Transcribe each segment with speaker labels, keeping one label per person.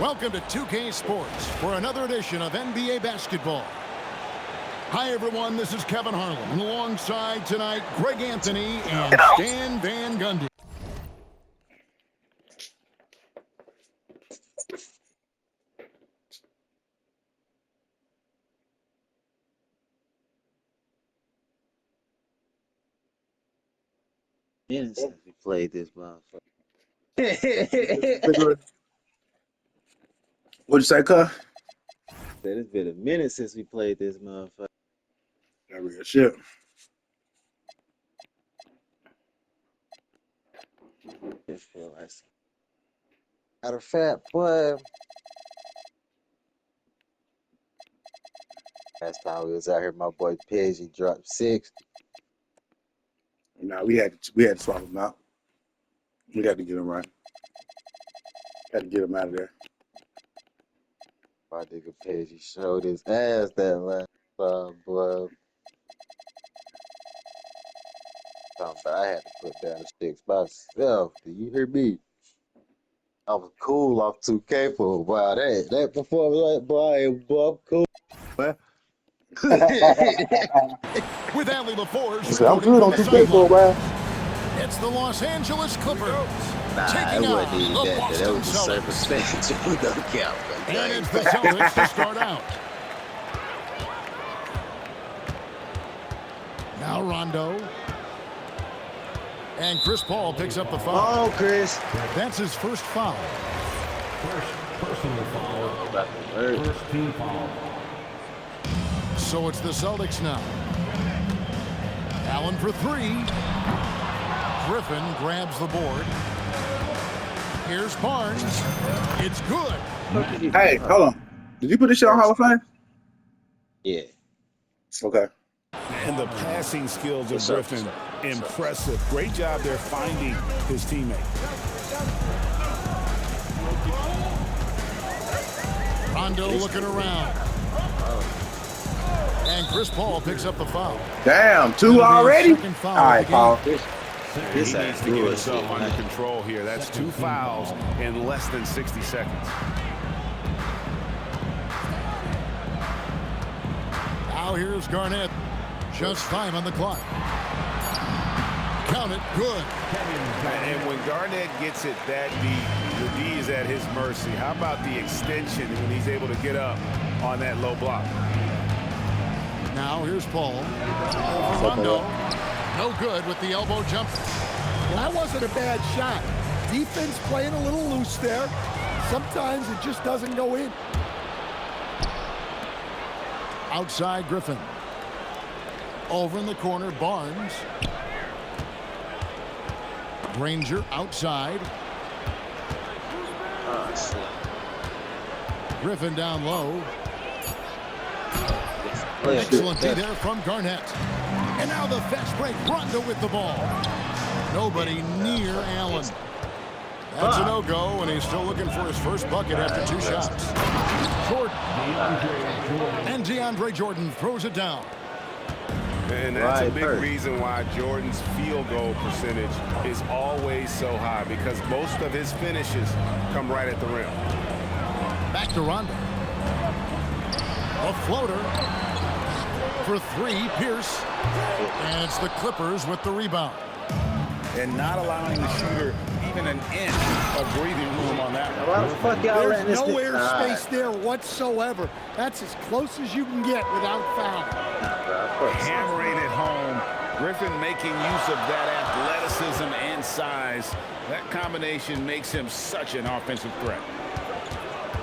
Speaker 1: Welcome to 2K Sports for another edition of NBA basketball. Hi, everyone. This is Kevin Harlan. And alongside tonight, Greg Anthony and Stan Van Gundy.
Speaker 2: Minutes since we played this motherfucker.
Speaker 3: What'd you say, cuz?
Speaker 2: Said it's been a minute since we played this motherfucker.
Speaker 3: That real shit.
Speaker 2: It feel like matter of fact, boy. Last time we was out here, my boy Pidgey dropped 6.
Speaker 3: Nah, we had to swap him out. We had to get him right. Had to get him out of there.
Speaker 2: My nigga Pidgey showed his ass that last time, boy. I had to put down the sticks myself. Do you hear me? I was cool off 2K for a while. That performance, like, boy, I'm cool, man.
Speaker 1: With Ali LaForge,
Speaker 3: I'm good on 2K for a while.
Speaker 1: It's the Los Angeles Clippers.
Speaker 2: Nah,
Speaker 1: taking
Speaker 2: it
Speaker 1: out
Speaker 2: wasn't even
Speaker 1: the
Speaker 2: that. That
Speaker 1: Boston
Speaker 2: was a
Speaker 1: Celtics.
Speaker 2: circumstantial no count.
Speaker 1: And it's the Celtics to start out. Now Rondo. And Chris Paul picks up the foul.
Speaker 2: Oh, Chris.
Speaker 1: That's his first foul.
Speaker 4: First personal foul. First team foul.
Speaker 1: So it's the Celtics now. Allen for 3. Griffin grabs the board. Here's Barnes. It's good.
Speaker 3: Hey, hold on. Did you put this shit on Hall of Fame?
Speaker 2: Yeah.
Speaker 3: Okay.
Speaker 5: And the passing skills of Griffin, impressive. Great job there finding his teammate.
Speaker 1: Rondo looking around. And Chris Paul picks up the foul.
Speaker 3: Damn, 2 already?
Speaker 1: All
Speaker 3: right, Paul.
Speaker 5: He needs to get himself under control here. That's 2 fouls in less than 60 seconds.
Speaker 1: Now here's Garnett. Just 5 on the clock. Count it. Good.
Speaker 5: And when Garnett gets it that deep, the D is at his mercy. How about the extension when he's able to get up on that low block?
Speaker 1: Now here's Paul. Over Rondo. No good with the elbow jump.
Speaker 6: Well, that wasn't a bad shot. Defense playing a little loose there. Sometimes it just doesn't go in.
Speaker 1: Outside Griffin. Over in the corner, Barnes. Granger outside. Griffin down low. Excellent D there from Garnett. And now the fast break. Rondo with the ball. Nobody near Allen. That's a no-go, and he's still looking for his first bucket after 2 shots. Jordan. And DeAndre Jordan throws it down.
Speaker 5: And that's a big reason why Jordan's field goal percentage is always so high, because most of his finishes come right at the rim.
Speaker 1: Back to Rondo. A floater for 3, Pierce. And it's the Clippers with the rebound.
Speaker 5: And not allowing the shooter even an inch of breathing room on that one.
Speaker 2: Why the fuck y'all letting
Speaker 6: There's
Speaker 2: this
Speaker 6: no
Speaker 2: thing?
Speaker 6: airspace there whatsoever. That's as close as you can get without foul.
Speaker 5: Hammering it home. Griffin making use of that athleticism and size. That combination makes him such an offensive threat.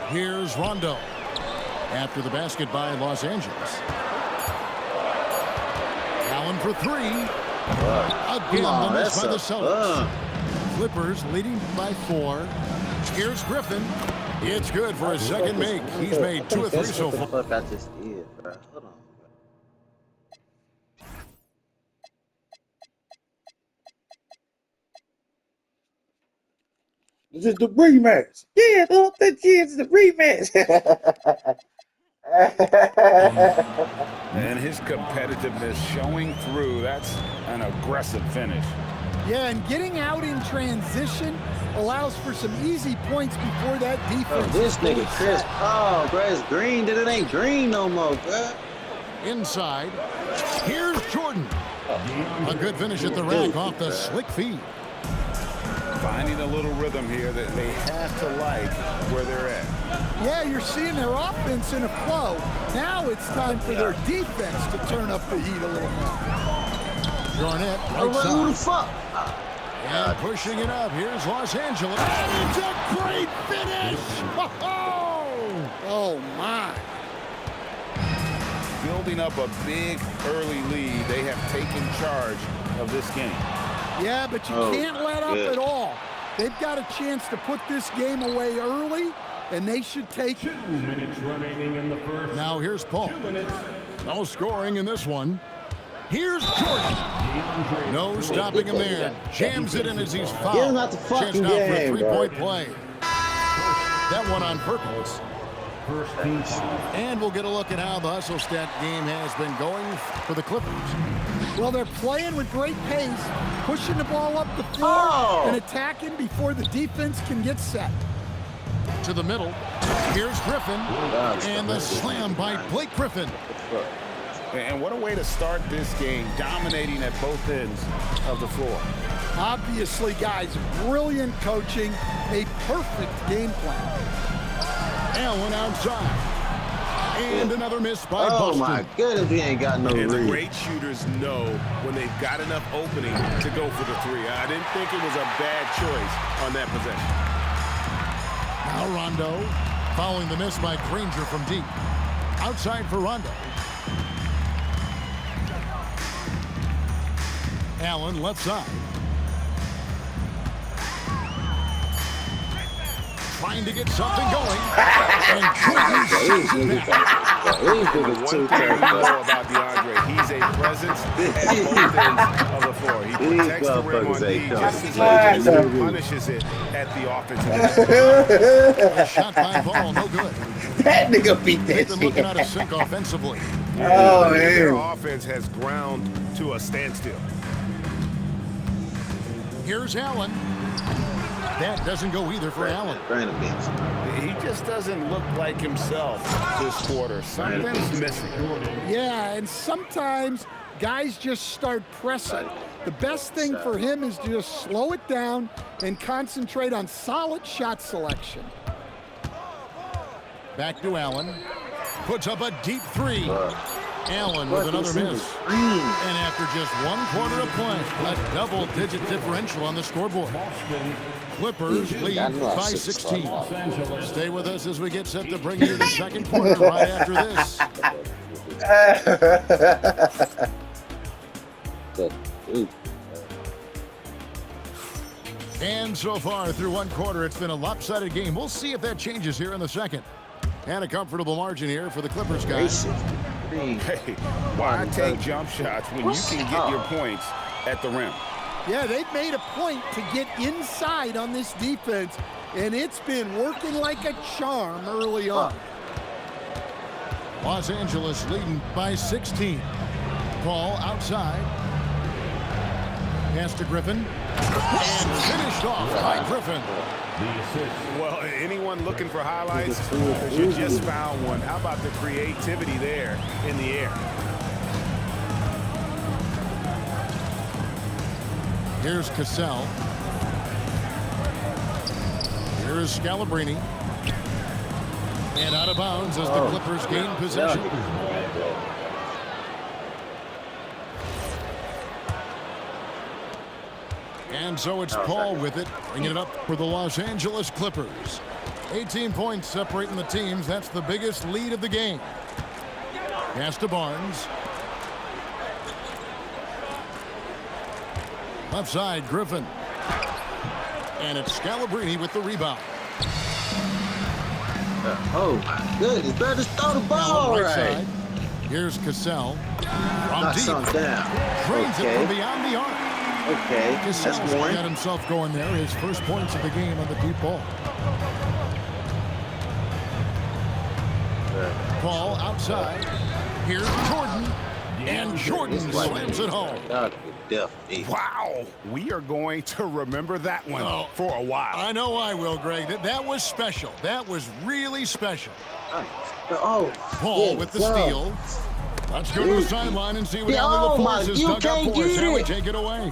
Speaker 1: Here's Rondo. After the basket by Los Angeles. Allen for 3. Again, the miss by the Celtics. Clippers leading by 4. Here's Griffin. It's good for his second make. He's made 2 of 3 so far.
Speaker 2: What the fuck I just did, bro? Hold on.
Speaker 3: This is the rematch. Yeah, it's the rematch.
Speaker 5: And his competitiveness showing through. That's an aggressive finish.
Speaker 6: Yeah, and getting out in transition allows for some easy points before that defense.
Speaker 2: Oh, this nigga Chris. Oh, bro, it's green. Then it ain't green no more, bro.
Speaker 1: Inside. Here's Jordan. A good finish at the rack off the slick feed.
Speaker 5: Finding a little rhythm here that they have to like where they're at.
Speaker 6: Yeah, you're seeing their offense in a flow. Now it's time for their defense to turn up the heat a little more.
Speaker 1: Garnett
Speaker 2: Who
Speaker 1: right
Speaker 2: the
Speaker 1: side.
Speaker 2: fuck?
Speaker 1: And pushing it up. Here's Los Angeles. And it's a great finish.
Speaker 6: Oh, my.
Speaker 5: Building up a big early lead, they have taken charge of this game.
Speaker 6: Yeah, but you can't let up at all. They've got a chance to put this game away early, and they should take it.
Speaker 4: 2 minutes remaining in the first.
Speaker 1: Now here's Paul.
Speaker 4: 2 minutes.
Speaker 1: No scoring in this one. Here's Jordan. No stopping him there. Jams it in as he's fouled.
Speaker 2: Get him out the fucking
Speaker 1: Chance now for a
Speaker 2: game,
Speaker 1: three-point play. That one on purpose.
Speaker 4: First team foul.
Speaker 1: And we'll get a look at how the hustle stat game has been going for the Clippers.
Speaker 6: Well, they're playing with great pace, pushing the ball up the floor and attacking before the defense can get set.
Speaker 1: To the middle. Here's Griffin. And the slam by Blake Griffin.
Speaker 5: And what a way to start this game, dominating at both ends of the floor.
Speaker 6: Obviously, guys, brilliant coaching, a perfect game plan.
Speaker 1: Allen outside. And another miss by Boston.
Speaker 2: Oh, my goodness, he ain't got no
Speaker 5: And the
Speaker 2: read.
Speaker 5: great shooters know when they've got enough opening to go for the three. I didn't think it was a bad choice on that possession.
Speaker 1: Now Rondo, following the miss by Granger from deep. Outside for Rondo. Allen left side. Trying to get something going. And Jordan shoots it back.
Speaker 2: These niggas
Speaker 5: One
Speaker 2: too
Speaker 5: thing we
Speaker 2: tough,
Speaker 5: know about DeAndre, he's a presence at both ends of the floor. He protects the rim on D just as much as he punishes it at the offensive end.
Speaker 1: Shot by Ball, no good.
Speaker 7: That nigga beat
Speaker 1: They've
Speaker 7: that
Speaker 1: been looking out of
Speaker 7: shit.
Speaker 1: sync offensively.
Speaker 7: Oh,
Speaker 5: Their
Speaker 7: man.
Speaker 5: offense has ground to a standstill.
Speaker 1: Here's Allen. That doesn't go either for Allen.
Speaker 5: He just doesn't look like himself this quarter. Something's missing.
Speaker 6: Yeah, and sometimes guys just start pressing. The best thing for him is to just slow it down and concentrate on solid shot selection.
Speaker 1: Back to Allen. Puts up a deep three. Allen with another miss. And after just 1 quarter of play, a double-digit differential on the scoreboard. Clippers lead by 16. Stay with us as we get set to bring you the second quarter right after this. And so far through 1 quarter, it's been a lopsided game. We'll see if that changes here in the second. And a comfortable margin here for the Clippers, guys.
Speaker 5: Hey, why take jump shots when you can get your points at the rim?
Speaker 6: Yeah, they've made a point to get inside on this defense, and it's been working like a charm early on.
Speaker 1: Los Angeles leading by 16. Paul outside. Pass to Griffin. And finished off by Griffin.
Speaker 5: Well, anyone looking for highlights, you just found one. How about the creativity there in the air?
Speaker 1: Here's Cassell. Here's Scalabrini. And out of bounds as the Clippers gain possession. And so it's Paul with it, bringing it up for the Los Angeles Clippers. 18 points separating the teams. That's the biggest lead of the game. Pass to Barnes. Left side, Griffin. And it's Scalabrini with the rebound.
Speaker 2: Oh, my goodness. Better just throw the ball right.
Speaker 1: Side. Here's Cassell.
Speaker 2: Knock something down.
Speaker 1: Drains it from beyond the arc.
Speaker 2: Okay, that's
Speaker 1: Cassell's
Speaker 2: one.
Speaker 1: got himself going there. His first points of the game on the deep ball. Paul outside. Here's Jordan. And Jordan slams it home.
Speaker 5: Wow. We are going to remember that one for a while.
Speaker 1: I know I will, Greg. That was special. That was really special. Paul with the steal. Let's go to the sideline and see what Allie LaForce has dug up for us. Allie, take it away.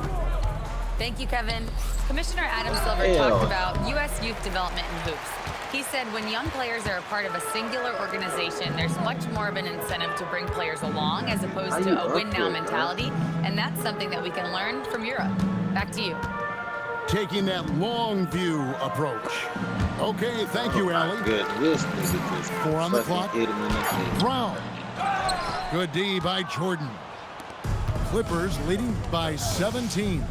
Speaker 8: Thank you, Kevin. Commissioner Adam Silver talked about U.S. youth development in hoops. He said when young players are a part of a singular organization, there's much more of an incentive to bring players along as opposed to a win-now mentality, and that's something that we can learn from Europe. Back to you.
Speaker 1: Taking that long view approach. Okay, thank you, Allie. 4 on the clock. Brown. Good D by Jordan. Clippers leading by 17.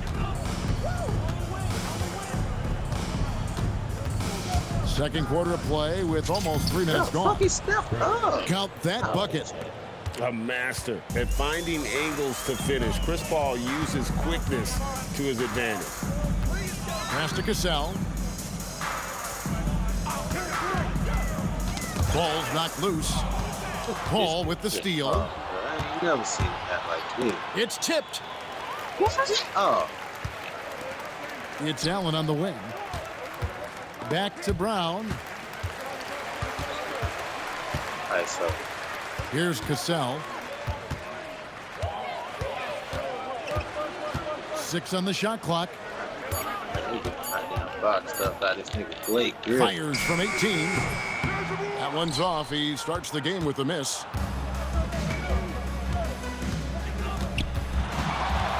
Speaker 1: Second quarter of play with almost 3 minutes gone. Count that bucket.
Speaker 9: A master at finding angles to finish. Chris Paul uses quickness to his advantage.
Speaker 1: Pass to Cassell. Ball's knocked loose. Paul with the steal.
Speaker 2: I ain't never seen that like this.
Speaker 1: It's tipped.
Speaker 2: Oh.
Speaker 1: It's Allen on the wing. Back to Brown.
Speaker 2: So.
Speaker 1: Here's Cassell. 6 on the shot clock. Fires from 18. That one's off. He starts the game with a miss.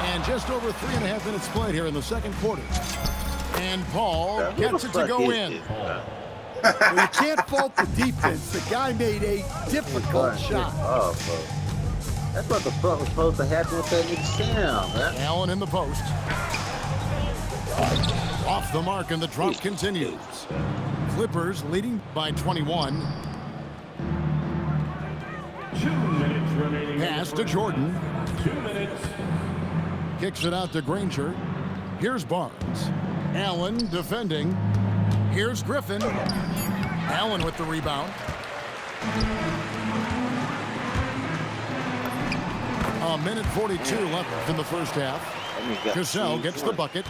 Speaker 1: And just over 3.5 minutes played here in the second quarter. And Paul gets it to go in.
Speaker 6: Well, you can't fault the defense. The guy made a difficult shot.
Speaker 2: Oh, bro. That's what the fuck was supposed to happen with that nigga Sam, man.
Speaker 1: Allen in the post. Off the mark, and the drop continues. Clippers leading by 21.
Speaker 4: 2 minutes remaining.
Speaker 1: Pass to Jordan.
Speaker 4: 2 minutes.
Speaker 1: Kicks it out to Granger. Here's Barnes. Allen defending. Here's Griffin. Allen with the rebound. A minute 42 left in the first half. Cassell gets the bucket.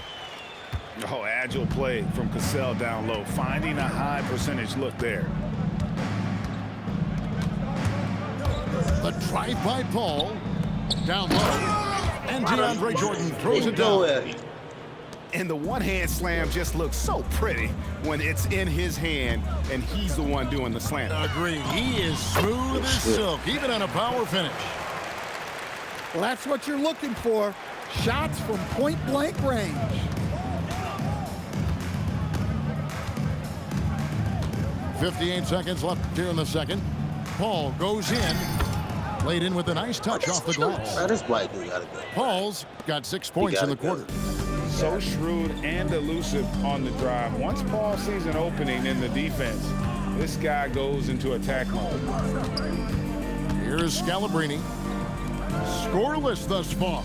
Speaker 5: Oh, agile play from Cassell down low, finding a high percentage look there.
Speaker 1: The drive by Paul. Down low. And DeAndre Jordan throws it down.
Speaker 5: And the one-hand slam just looks so pretty when it's in his hand and he's the one doing the slam.
Speaker 1: Agreed. He is smooth as silk, even on a power finish.
Speaker 6: Well, that's what you're looking for. Shots from point-blank range.
Speaker 1: .58 seconds left here in the second. Paul goes in. Laid in with a nice touch off the glass.
Speaker 2: This white dude got it good.
Speaker 1: Paul's got 6 points in the quarter.
Speaker 5: So shrewd and elusive on the drive. Once Paul sees an opening in the defense, this guy goes into attack mode.
Speaker 1: Here's Scalabrine. Scoreless thus far.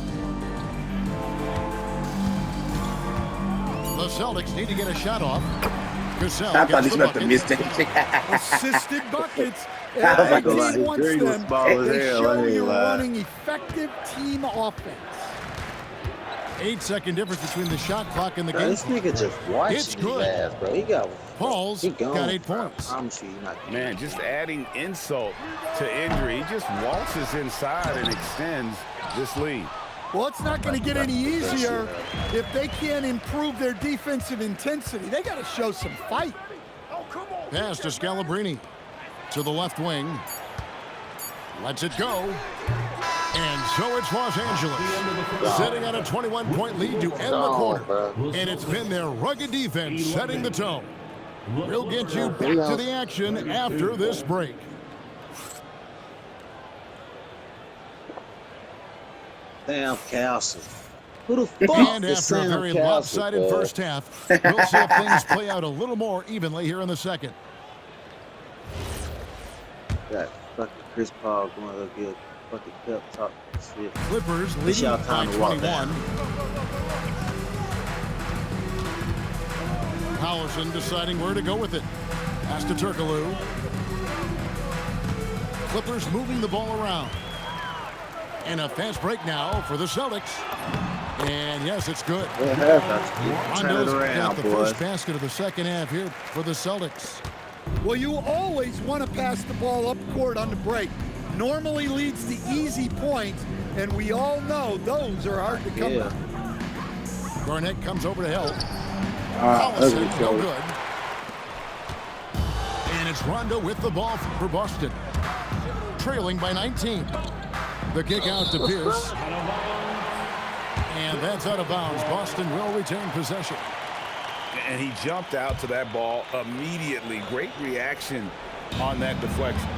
Speaker 1: The Celtics need to get a shot off. Cassell
Speaker 7: I thought
Speaker 1: gets
Speaker 7: he
Speaker 1: the
Speaker 7: was about to
Speaker 1: bucket.
Speaker 7: miss that.
Speaker 6: Assisted buckets.
Speaker 7: I
Speaker 6: Every
Speaker 7: was
Speaker 6: team wants
Speaker 2: Green was
Speaker 6: them.
Speaker 2: small as
Speaker 6: They
Speaker 2: hell,
Speaker 6: show
Speaker 2: I ain't
Speaker 6: you're
Speaker 2: lying.
Speaker 6: running effective team offense.
Speaker 1: 8-second difference between the shot clock and the game.
Speaker 2: This nigga just watching
Speaker 1: It's
Speaker 2: his
Speaker 1: good.
Speaker 2: ass, bro. He got
Speaker 1: Paul's
Speaker 2: he gone.
Speaker 1: got 8 points.
Speaker 2: I'm sure he's not.
Speaker 5: Man, just adding insult to injury. He just waltzes inside and extends this lead.
Speaker 6: Well, it's not going to get any easier if they can't improve their defensive intensity. They got to show some fight.
Speaker 1: Pass to Scalabrine. To the left wing. Lets it go. And so it's Los Angeles sitting on a 21-point lead to end the quarter. And it's been their rugged defense setting the tone. We'll get you back to the action after this break.
Speaker 2: Damn Castle. Who the fuck
Speaker 1: And
Speaker 2: is
Speaker 1: after a
Speaker 2: Sam
Speaker 1: very
Speaker 2: Castle,
Speaker 1: lopsided
Speaker 2: bro?
Speaker 1: first half, we'll see if things play out a little more evenly here in the second.
Speaker 2: Got fucking Chris Paul going to get a fucking pep talk and shit.
Speaker 1: Clippers
Speaker 2: It's
Speaker 1: leading
Speaker 2: y'all
Speaker 1: by
Speaker 2: time to walk
Speaker 1: 21.
Speaker 2: down.
Speaker 1: Howison deciding where to go with it. Pass to Turkoglu. Clippers moving the ball around. And a fast break now for the Celtics. And yes, it's good. Rondo's got the first basket of the second half here for the Celtics.
Speaker 6: Well, you always want to pass the ball up court on the break. Normally leads to easy points, and we all know those are hard to come by.
Speaker 1: Garnett comes over to help. Collison, no good. And it's Rondo with the ball for Boston. Trailing by 19. The kick out to Pierce. And that's out of bounds. Boston will retain possession.
Speaker 5: And he jumped out to that ball immediately. Great reaction on that deflection.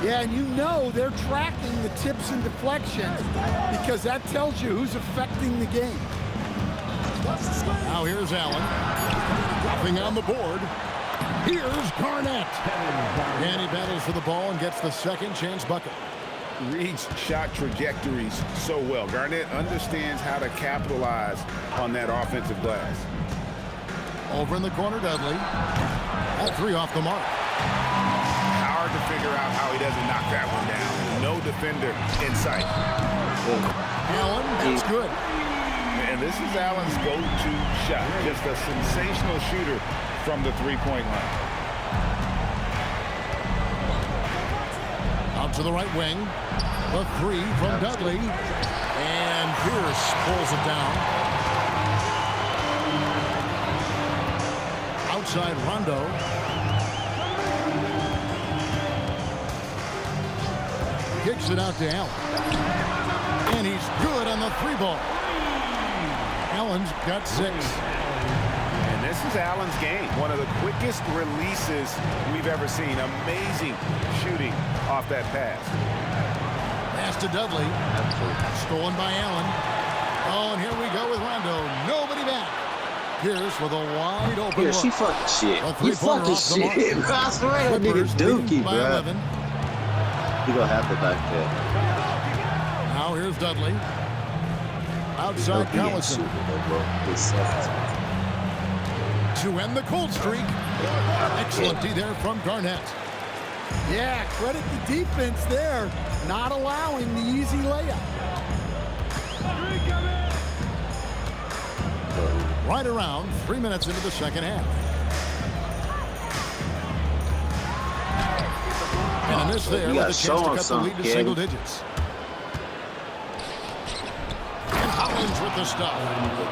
Speaker 6: Yeah, and you know they're tracking the tips and deflections because that tells you who's affecting the game.
Speaker 1: Now here's Allen. Nothing on the board. Here's Garnett. And he battles for the ball and gets the second chance bucket.
Speaker 5: Reads shot trajectories so well. Garnett understands how to capitalize on that offensive glass.
Speaker 1: Over in the corner, Dudley. That three off the mark.
Speaker 5: Hard to figure out how he doesn't knock that one down. No defender in sight.
Speaker 1: Allen, that's good.
Speaker 5: And this is Allen's go-to shot. Just a sensational shooter from the three-point line.
Speaker 1: Out to the right wing. The three from Dudley. And Pierce pulls it down. Outside Rondo. Kicks it out to Allen. And he's good on the three ball. Allen's got 6.
Speaker 5: And this is Allen's game. One of the quickest releases we've ever seen. Amazing shooting off that pass.
Speaker 1: Pass to Dudley. Stolen by Allen. Oh, and here we go with Rondo. Nobody back. Pierce with a wide open
Speaker 2: Pierce, you fucking shit. You fucking shit. I swear that nigga dookie, bro.
Speaker 1: 11.
Speaker 2: You gonna have to back there.
Speaker 1: Now here's Dudley. Outside Collison. To end the cold streak. Excellent D there from Garnett.
Speaker 6: Yeah, credit the defense there, not allowing the easy layup.
Speaker 1: Right around 3 minutes into the second half. And a miss there with a chance to cut the lead to single digits. And Hollins with the stop.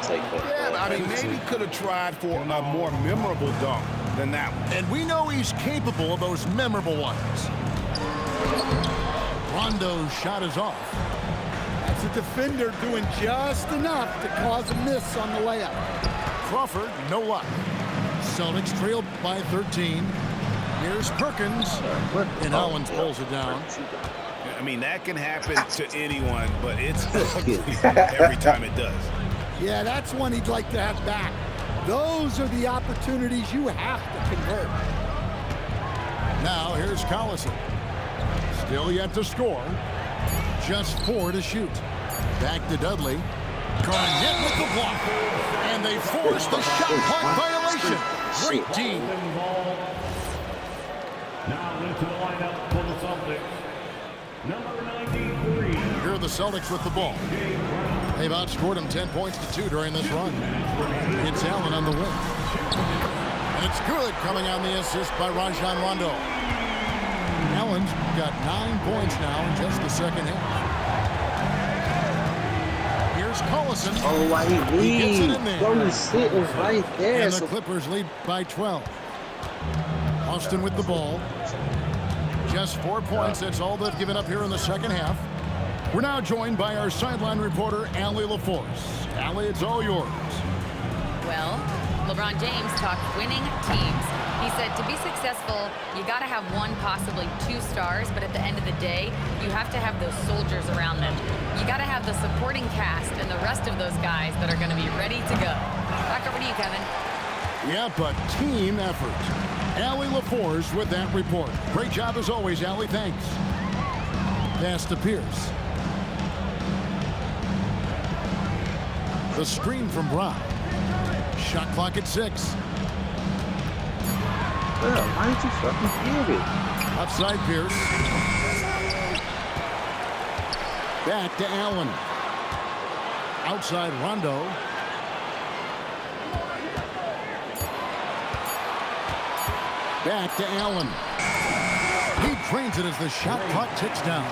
Speaker 5: Yeah, I mean, maybe could have tried for a more memorable dunk than that one.
Speaker 1: And we know he's capable of those memorable ones. Rondo's shot is off.
Speaker 6: That's a defender doing just enough to cause a miss on the layup.
Speaker 1: Crawford, no luck. Celtics trailed by 13. Here's Perkins. And Hollins pulls it down.
Speaker 5: I mean, that can happen to anyone, but it's ugly every time it does.
Speaker 6: Yeah, that's one he'd like to have back. Those are the opportunities you have to convert.
Speaker 1: Now here's Collison. Still yet to score. Just 4 to shoot. Back to Dudley. Garnett with the block. And they force the shot clock violation. Great team.
Speaker 4: Now into the lineup for the Celtics. Number 93.
Speaker 1: Here are the Celtics with the ball. They've outscored them 10 points to 2 during this run. It's Allen on the wing. And it's good coming on the assist by Rajon Rondo. Allen's got 9 points now in just the second half. Here's Collison.
Speaker 2: Oh, why he leaves? He's sitting right there.
Speaker 1: And the Clippers lead by 12. Austin with the ball. Just 4 points. That's all they've given up here in the second half. We're now joined by our sideline reporter, Allie LaForce. Allie, it's all yours.
Speaker 8: Well, LeBron James talked winning teams. He said to be successful, you got to have 1, possibly 2 stars, but at the end of the day, you have to have those soldiers around them. You got to have the supporting cast and the rest of those guys that are going to be ready to go. Back over to you, Kevin.
Speaker 1: Yep, a team effort. Allie LaForce with that report. Great job as always, Allie. Thanks. Pass to Pierce. The screen from Brown. Shot clock at 6.
Speaker 2: Why did you fucking give it?
Speaker 1: Outside Pierce. Back to Allen. Outside Rondo. Back to Allen. He drains it as the shot clock ticks down.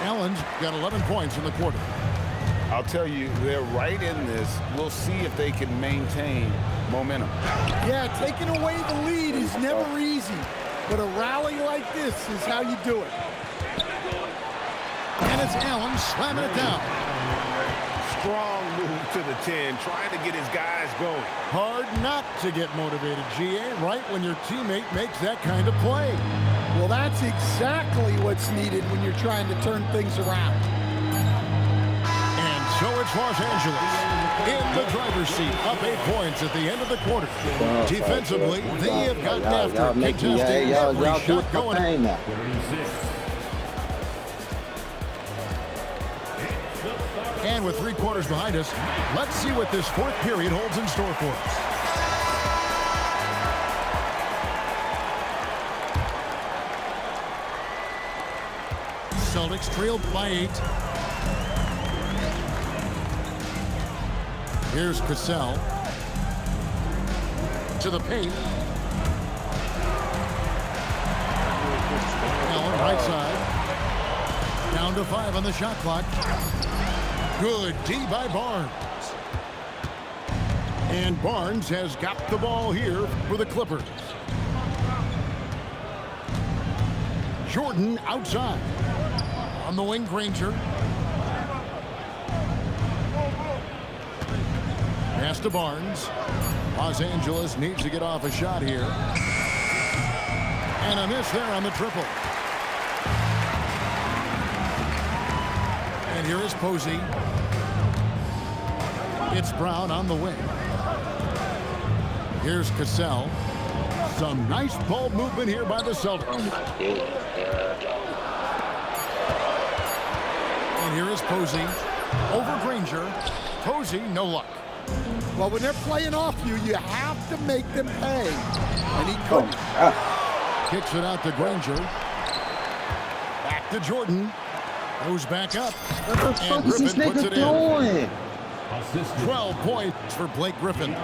Speaker 1: Allen's got 11 points in the quarter.
Speaker 5: I'll tell you, they're right in this. We'll see if they can maintain momentum.
Speaker 6: Yeah, taking away the lead is never easy, but a rally like this is how you do it.
Speaker 1: And it's Allen slamming it down.
Speaker 5: Strong move to the 10, trying to get his guys going.
Speaker 1: Hard not to get motivated, GA, right when your teammate makes that kind of play.
Speaker 6: Well, that's exactly what's needed when you're trying to turn things around.
Speaker 1: And so it's Los Angeles in the driver's seat, up 8 points at the end of the quarter. Defensively, they have gotten after contesting every shot going. And with 3 quarters behind us, let's see what this fourth period holds in store for us. Celtics trailed by 8. Here's Cassell. To the paint. Allen right side. Down to 5 on the shot clock. Good D by Barnes. And Barnes has got the ball here for the Clippers. Jordan outside. On the wing, Granger. Pass to Barnes. Los Angeles needs to get off a shot here. And a miss there on the triple. And here is Posey. It's Brown on the wing. Here's Cassell. Some nice ball movement here by the Celtics. And here is Posey. Over Granger. Posey, no luck.
Speaker 6: Well, when they're playing off you, you have to make them pay. And he couldn't.
Speaker 1: Kicks it out to Granger. Back to Jordan. Goes back up.
Speaker 2: What the fuck is this nigga doing?
Speaker 1: 12 points for Blake Griffin.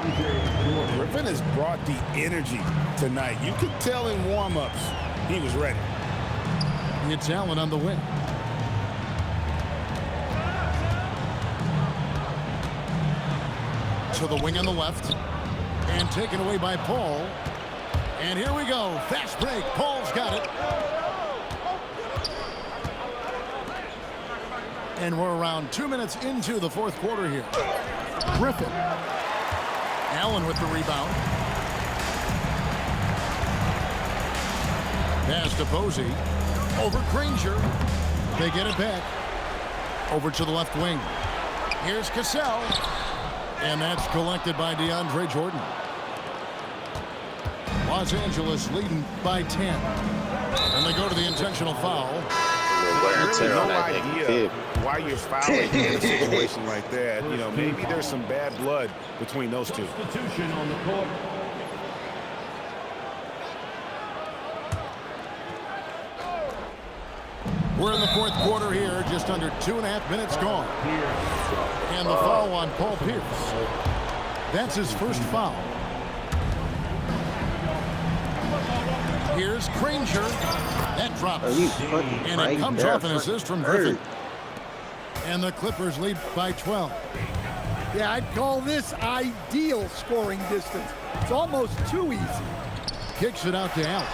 Speaker 5: Griffin has brought the energy tonight. You could tell in warm-ups he was ready.
Speaker 1: It's Allen on the wing. To the wing on the left. And taken away by Paul. And here we go. Fast break. Paul's got it. And we're around 2 minutes into the fourth quarter here. Griffin. Allen with the rebound. Pass to Posey. Over Granger. They get it back. Over to the left wing. Here's Cassell. And that's collected by DeAndre Jordan. Los Angeles leading by 10. And they go to the intentional foul.
Speaker 5: Really no idea why you're fouling in a situation like that. You know, maybe there's some bad blood between those two.
Speaker 4: Substitution on the court.
Speaker 1: We're in the fourth quarter here, just under 2.5 minutes gone. And the foul on Paul Pierce. That's his first foul. Here's Granger. That drops. And it comes off an assist from Griffin. And the Clippers lead by 12.
Speaker 6: Yeah, I'd call this ideal scoring distance. It's almost too easy.
Speaker 1: Kicks it out to Allen.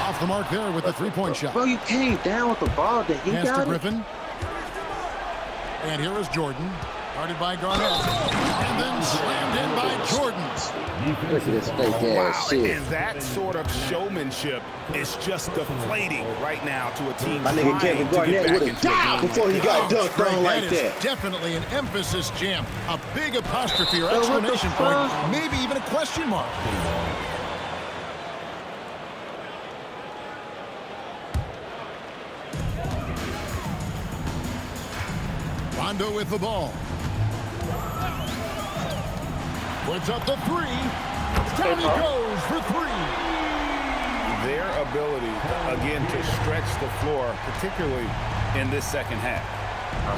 Speaker 1: Off the mark there with a three-point shot.
Speaker 2: Bro, you came down with the ball that he
Speaker 1: Pass
Speaker 2: got
Speaker 1: to
Speaker 2: it.
Speaker 1: Griffin. And here is Jordan. Guarded by Garnett. And then slammed in by Jordan.
Speaker 2: Look at this fake ass shit.
Speaker 5: And that sort of showmanship is just deflating right now to a team.
Speaker 7: My nigga Kevin Garnett would have died before he got dunked on like that.
Speaker 1: Definitely an emphasis jam. A big apostrophe or exclamation point. Maybe even a question mark. Rondo with the ball. Puts up the three. Down he goes for three.
Speaker 5: Their ability, again, to stretch the floor, particularly in this second half.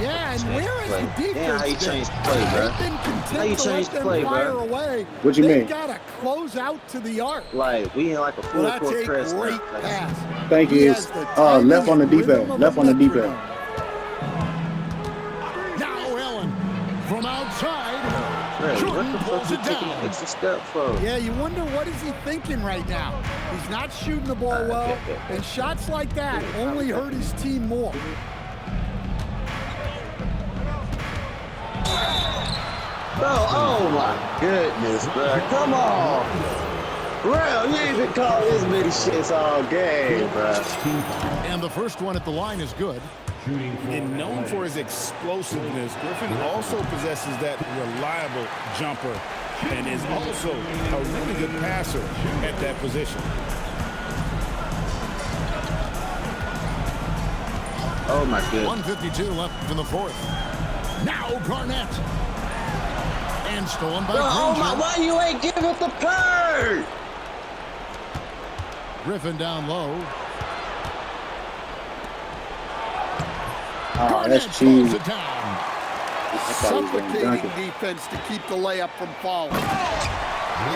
Speaker 6: Yeah, and where is the defense?
Speaker 2: Yeah, how you change the play, bro?
Speaker 6: They've been
Speaker 2: How you
Speaker 6: content to
Speaker 2: change
Speaker 6: let
Speaker 2: the
Speaker 6: them
Speaker 2: play,
Speaker 6: fire
Speaker 2: bro?
Speaker 6: away.
Speaker 3: What you
Speaker 6: They've
Speaker 3: mean?
Speaker 6: got to close out to the arc.
Speaker 2: Like, we in like a full
Speaker 6: Well, that's
Speaker 2: court
Speaker 6: a
Speaker 2: press
Speaker 6: great
Speaker 2: now.
Speaker 6: pass.
Speaker 3: Thank
Speaker 6: He
Speaker 3: you.
Speaker 6: has the timing
Speaker 3: Left on the
Speaker 6: and rhythm
Speaker 3: D-pad.
Speaker 6: of
Speaker 3: Left
Speaker 6: a
Speaker 3: on the
Speaker 6: metronome.
Speaker 3: D-pad.
Speaker 1: Now Allen from outside.
Speaker 2: Bro, what
Speaker 1: Jordan
Speaker 2: the fuck
Speaker 1: pulls
Speaker 2: you
Speaker 1: it
Speaker 2: taking
Speaker 1: down.
Speaker 2: an extra step for?
Speaker 6: Yeah, you wonder what is he thinking right now. He's not shooting the ball well, and shots like that only hurt his team more.
Speaker 2: Bro, oh my goodness, bro. Come on. Bro, you ain't been calling this many shits all game, bro.
Speaker 1: And the first one at the line is good.
Speaker 5: And known for his explosiveness, Griffin also possesses that reliable jumper and is also a really good passer at that position.
Speaker 2: Oh my goodness.
Speaker 1: 1:52 left in the fourth. Now Garnett. And stolen by
Speaker 2: Bro, oh my,
Speaker 1: Granger.
Speaker 2: why you ain't giving the bird?
Speaker 1: Griffin down low.
Speaker 3: Oh,
Speaker 1: Garnett
Speaker 3: that's
Speaker 1: throws
Speaker 3: cheese.
Speaker 1: it down.
Speaker 6: Suffocating defense to keep the layup from falling.
Speaker 5: You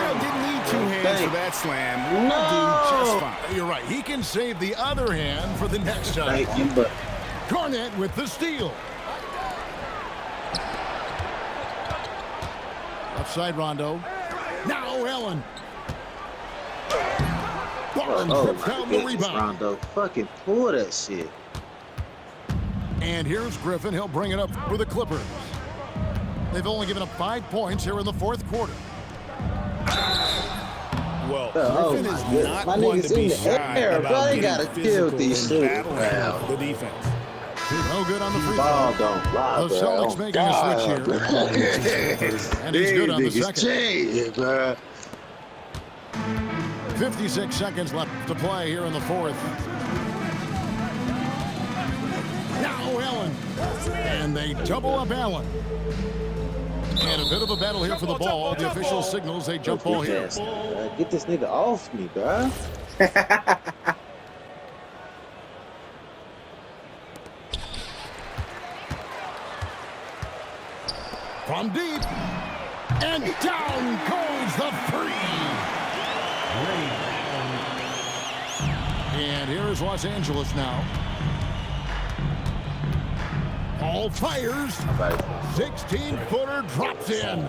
Speaker 5: know, didn't need two hands for that slam.
Speaker 2: No.
Speaker 5: Do just fine.
Speaker 1: You're right. He can save the other hand for the next time.
Speaker 2: Thank you, but
Speaker 1: Garnett with the steal. Left side Rondo. Now Allen. Barnes
Speaker 2: oh
Speaker 1: trips
Speaker 2: my
Speaker 1: down the
Speaker 2: goodness,
Speaker 1: rebound.
Speaker 2: Rondo. Fucking pull that shit.
Speaker 1: And here's Griffin. He'll bring it up for the Clippers. They've only given up 5 points here in the fourth quarter.
Speaker 5: Well,
Speaker 2: Oh
Speaker 5: Griffin
Speaker 2: my
Speaker 5: is
Speaker 2: goodness.
Speaker 5: not
Speaker 2: My
Speaker 5: one
Speaker 2: niggas
Speaker 5: to be
Speaker 2: in the
Speaker 5: shy
Speaker 2: air,
Speaker 5: about
Speaker 2: bro. They
Speaker 5: getting
Speaker 2: gotta
Speaker 5: physical
Speaker 2: kill these
Speaker 5: and
Speaker 2: shooters,
Speaker 5: battling
Speaker 2: bro.
Speaker 5: the defense.
Speaker 1: No good on the free
Speaker 2: Ball
Speaker 1: throw.
Speaker 2: don't lie,
Speaker 1: The
Speaker 2: bro.
Speaker 1: Celtics
Speaker 2: Oh,
Speaker 1: making a switch
Speaker 2: God.
Speaker 1: here. And he's good on the
Speaker 2: These niggas
Speaker 1: second.
Speaker 2: changed, bro.
Speaker 1: 56 seconds left to play here in the fourth. Now Allen. And they double up Allen. And a bit of a battle here for the ball. The official signals a jump ball here.
Speaker 2: Get this nigga off me, bro.
Speaker 1: From deep. And down goes the three. And here's Los Angeles now. All fires. 16-footer drops in.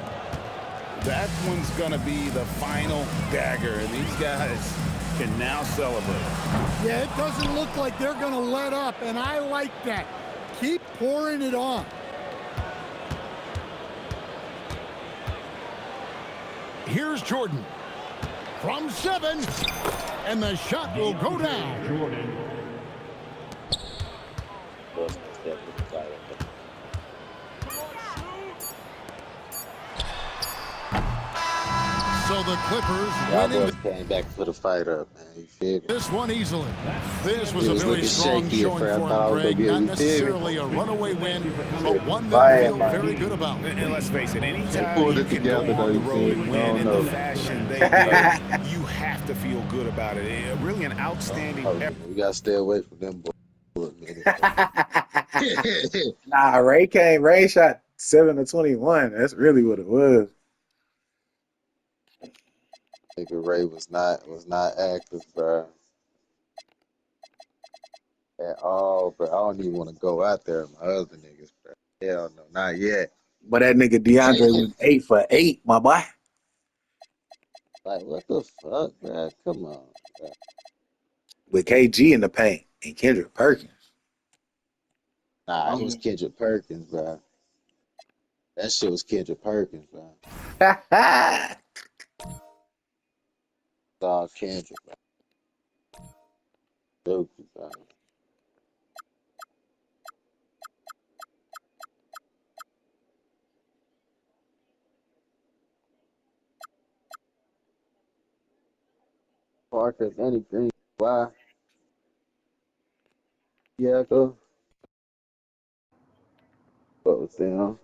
Speaker 5: That one's going to be the final dagger, and these guys can now celebrate.
Speaker 6: Yeah, it doesn't look like they're going to let up, and I like that. Keep pouring it on.
Speaker 1: Here's Jordan from 7, and the shot will go down.
Speaker 4: Jordan.
Speaker 1: So the Clippers
Speaker 2: Y'all
Speaker 1: winning
Speaker 2: boys came back to put a fight up, man. You feel me?
Speaker 1: this one easily. This was
Speaker 2: He
Speaker 1: a
Speaker 2: was
Speaker 1: very
Speaker 2: looking
Speaker 1: strong
Speaker 2: shaky at
Speaker 1: showing
Speaker 2: first. I
Speaker 1: for
Speaker 2: thought I
Speaker 1: him,
Speaker 2: was
Speaker 1: Greg.
Speaker 2: gonna
Speaker 1: Not
Speaker 2: be
Speaker 1: necessarily a runaway win, but one
Speaker 3: Bye,
Speaker 1: that
Speaker 3: man.
Speaker 1: feel very good about.
Speaker 5: And let's face it, anytime
Speaker 2: pulled
Speaker 5: you
Speaker 2: it
Speaker 5: can go
Speaker 2: together,
Speaker 5: on the
Speaker 2: though,
Speaker 5: road
Speaker 2: you
Speaker 5: and
Speaker 2: see.
Speaker 5: win
Speaker 2: I
Speaker 5: in
Speaker 2: don't
Speaker 5: the
Speaker 2: know.
Speaker 5: fashion they did, you have to feel good about it. Really an outstanding
Speaker 2: Oh,
Speaker 5: effort.
Speaker 2: we gotta stay away from them boys.
Speaker 3: Nah, Ray shot 7 of 21. That's really what it was.
Speaker 2: Nigga Ray was not active, bro. At all, bro. I don't even want to go out there with my other niggas, bro. Hell no, not yet.
Speaker 3: But that nigga DeAndre went 8 for 8, my boy.
Speaker 2: Like, what the fuck, bro? Come on, bro.
Speaker 3: With KG in the paint and Kendrick Perkins.
Speaker 2: Nah, it was Kendrick Perkins, bro. That shit was Kendrick Perkins, bro. It's all Kendrick, bro. Stupid, bro. Parker, if anything, why? Yeah, go. What was them?